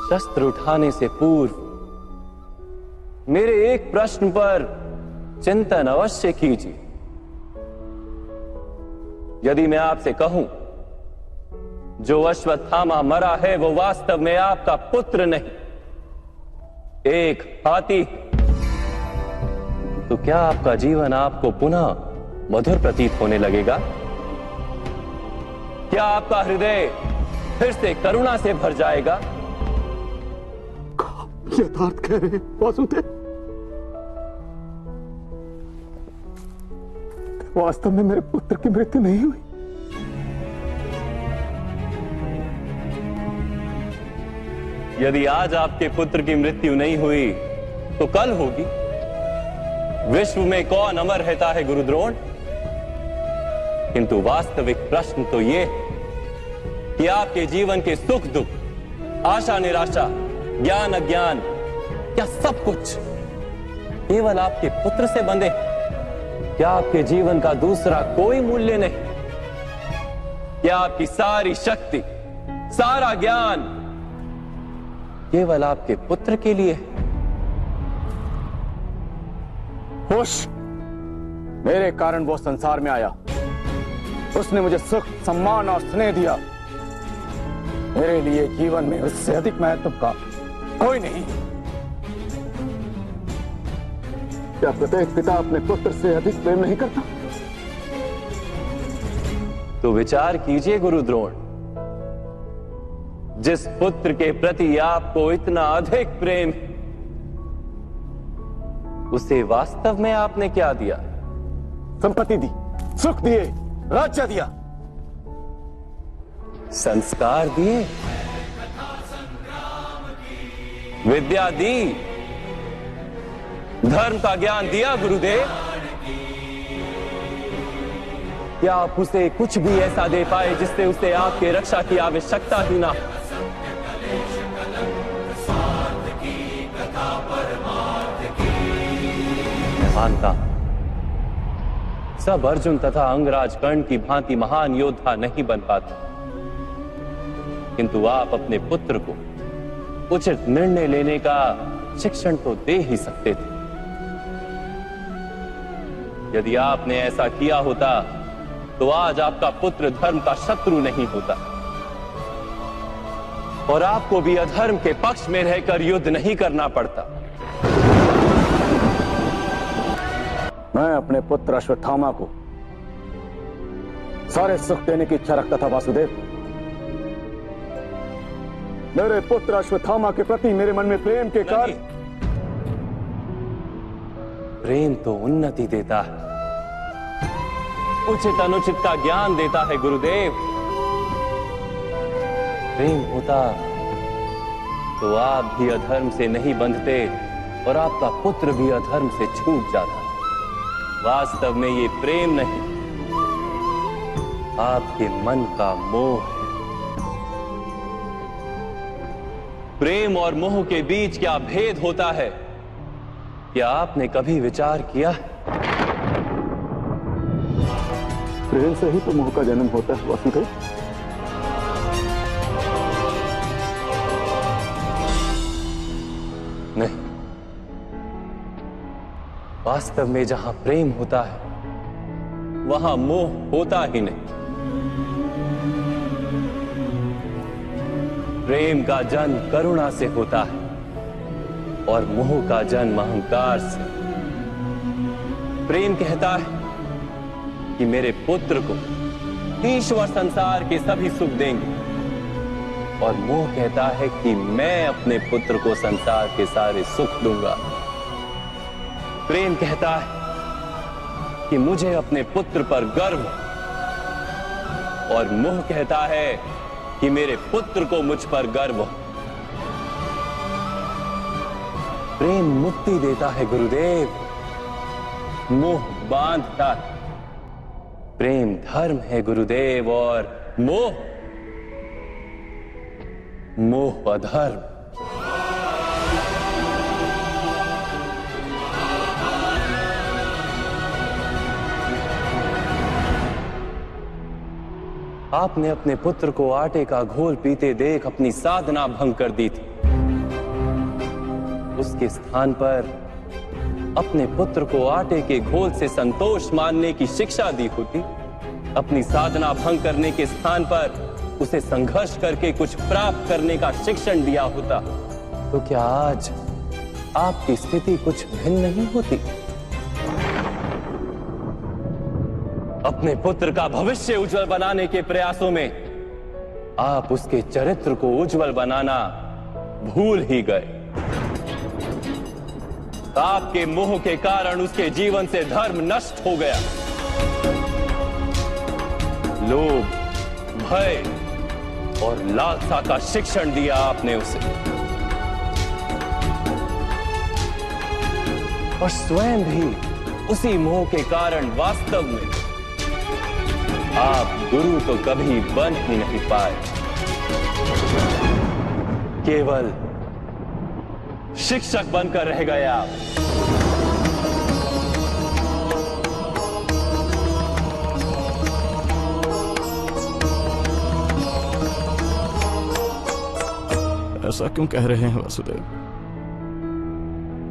शस्त्र उठाने से पूर्व मेरे एक प्रश्न पर चिंतन अवश्य कीजिए। यदि मैं आपसे कहूं जो अश्वत्थामा मरा है वो वास्तव में आपका पुत्र नहीं, एक हाथी, तो क्या आपका जीवन आपको पुनः मधुर प्रतीत होने लगेगा? क्या आपका हृदय फिर से करुणा से भर जाएगा? यथार्थ कह रहे वासुदेव, वास्तव में मेरे पुत्र की मृत्यु नहीं हुई। यदि आज आपके पुत्र की मृत्यु नहीं हुई तो कल होगी। विश्व में कौन अमर रहता है गुरुद्रोण? किंतु वास्तविक प्रश्न तो यह है कि आपके जीवन के सुख दुख, आशा निराशा, ज्ञान अज्ञान, क्या सब कुछ केवल आपके पुत्र से बंधे? क्या आपके जीवन का दूसरा कोई मूल्य नहीं? क्या आपकी सारी शक्ति, सारा ज्ञान केवल आपके पुत्र के लिए? खुश, मेरे कारण वो संसार में आया। उसने मुझे सुख, सम्मान और स्नेह दिया। मेरे लिए जीवन में उससे अधिक महत्व का कोई नहीं। क्या प्रत्येक पिता अपने पुत्र से अधिक प्रेम नहीं करता? तो विचार कीजिए गुरुद्रोण, जिस पुत्र के प्रति आपको इतना अधिक प्रेम है, उसे वास्तव में आपने क्या दिया? संपत्ति दी, सुख दिए, राज्य दिया, संस्कार दिए, विद्या दी, धर्म का ज्ञान दिया गुरुदेव। क्या आप उसे कुछ भी ऐसा दे पाए जिससे उसे आपके रक्षा की आवश्यकता ही ना? मैं मानता सब अर्जुन तथा अंगराज कर्ण की भांति महान योद्धा नहीं बन पाते, किंतु आप अपने पुत्र को उचित निर्णय लेने का शिक्षण तो दे ही सकते थे। यदि आपने ऐसा किया होता तो आज आपका पुत्र धर्म का शत्रु नहीं होता और आपको भी अधर्म के पक्ष में रहकर युद्ध नहीं करना पड़ता। मैं अपने पुत्र अश्वत्थामा को सारे सुख देने की इच्छा रखता था वासुदेव। मेरे पुत्र अश्वत्थामा के प्रति मेरे मन में प्रेम के कारण। प्रेम तो उन्नति देता है, उचित अनुचित का ज्ञान देता है गुरुदेव। प्रेम होता तो आप भी अधर्म से नहीं बंधते और आपका पुत्र भी अधर्म से छूट जाता। वास्तव में ये प्रेम नहीं, आपके मन का मोह है। प्रेम और मोह के बीच क्या भेद होता है, क्या आपने कभी विचार किया? प्रेम से ही तो मोह का जन्म होता है वासुदेव। नहीं, वास्तव में जहां प्रेम होता है वहां मोह होता ही नहीं। प्रेम का जन्म करुणा से होता है और मोह का जन्म अहंकार से। प्रेम कहता है कि मेरे पुत्र को ईश्वर संसार के सभी सुख देंगे और मोह कहता है कि मैं अपने पुत्र को संसार के सारे सुख दूंगा। प्रेम कहता है कि मुझे अपने पुत्र पर गर्व हो और मोह कहता है कि मेरे पुत्र को मुझ पर गर्व हो। प्रेम मुक्ति देता है गुरुदेव, मोह बांधता है। प्रेम धर्म है गुरुदेव और मोह अधर्म। आपने अपने पुत्र को आटे का घोल पीते देख अपनी साधना भंग कर दी थी। उसके स्थान पर अपने पुत्र को आटे के घोल से संतोष मानने की शिक्षा दी होती, अपनी साधना भंग करने के स्थान पर उसे संघर्ष करके कुछ प्राप्त करने का शिक्षण दिया होता, तो क्या आज आपकी स्थिति कुछ भिन्न नहीं होती? अपने पुत्र का भविष्य उज्जवल बनाने के प्रयासों में आप उसके चरित्र को उज्जवल बनाना भूल ही गए। आपके मोह के कारण उसके जीवन से धर्म नष्ट हो गया। लोभ, भय और लालसा का शिक्षण दिया आपने उसे, और स्वयं भी उसी मोह के कारण वास्तव में आप गुरु तो कभी बन ही नहीं पाए, केवल शिक्षक बनकर रह गए आप। ऐसा क्यों कह रहे हैं वासुदेव?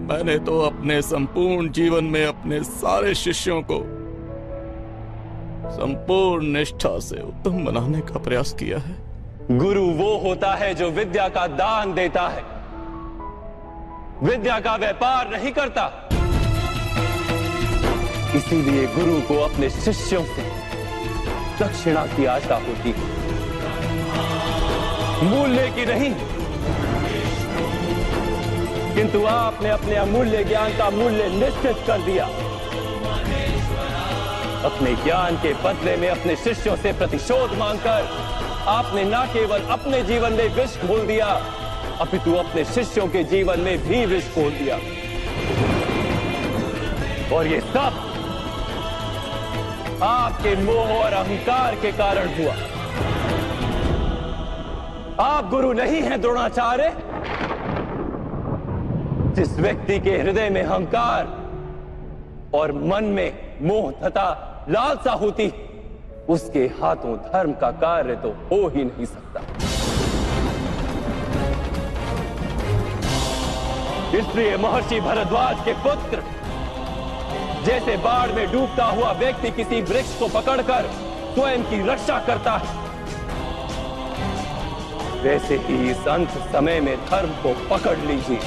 मैंने तो अपने संपूर्ण जीवन में अपने सारे शिष्यों को संपूर्ण निष्ठा से उत्तम बनाने का प्रयास किया है। गुरु वो होता है जो विद्या का दान देता है, विद्या का व्यापार नहीं करता। इसीलिए गुरु को अपने शिष्यों से दक्षिणा की आशा होती है, मूल्य की नहीं। किंतु आपने अपने अमूल्य ज्ञान का मूल्य निश्चित कर दिया। अपने ज्ञान के बदले में अपने शिष्यों से प्रतिशोध मांगकर आपने न केवल अपने जीवन में विष घोल दिया, अपितु अपने शिष्यों के जीवन में भी विष घोल दिया। और ये सब आपके मोह और अहंकार के कारण हुआ। आप गुरु नहीं हैं द्रोणाचार्य। जिस व्यक्ति के हृदय में अहंकार और मन में मोह तथा लालसा होती, उसके हाथों धर्म का कार्य तो हो ही नहीं सकता। इसलिए महर्षि भरद्वाज के पुत्र जैसे बाढ़ में डूबता हुआ व्यक्ति किसी वृक्ष को पकड़कर स्वयं की रक्षा करता है, वैसे ही इस अंत समय में धर्म को पकड़ लीजिए।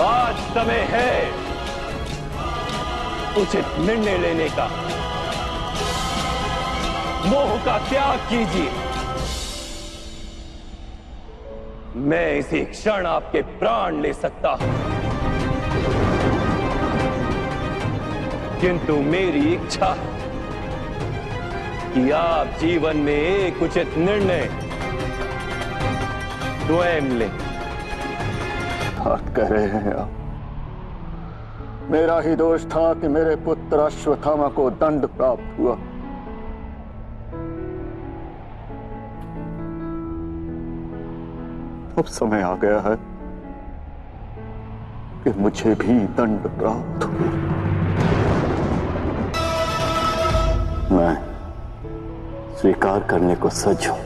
आज समय है उचित निर्णय लेने का। मोह का त्याग कीजिए। मैं इसी क्षण आपके प्राण ले सकता हूं, किंतु मेरी इच्छा है कि आप जीवन में एक उचित निर्णय स्वयं लें। बात कह रहे हैं आप? मेरा ही दोष था कि मेरे पुत्र अश्वत्थामा को दंड प्राप्त हुआ। अब समय आ गया है कि मुझे भी दंड प्राप्त हो। मैं स्वीकार करने को सज्ज हूं।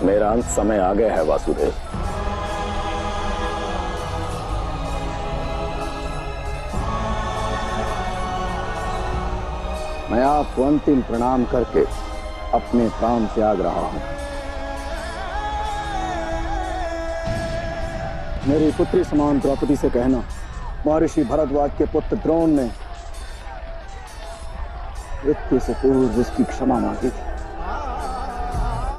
मेरा अंत समय आ गया है वासुदेव। मैं आपको अंतिम प्रणाम करके अपने प्राण त्याग रहा हूं। मेरी पुत्री समान द्रौपदी से कहना, महर्षि भरद्वाज के पुत्र द्रोण ने मृत्यु से पूर्व उसकी क्षमा मांगी थी।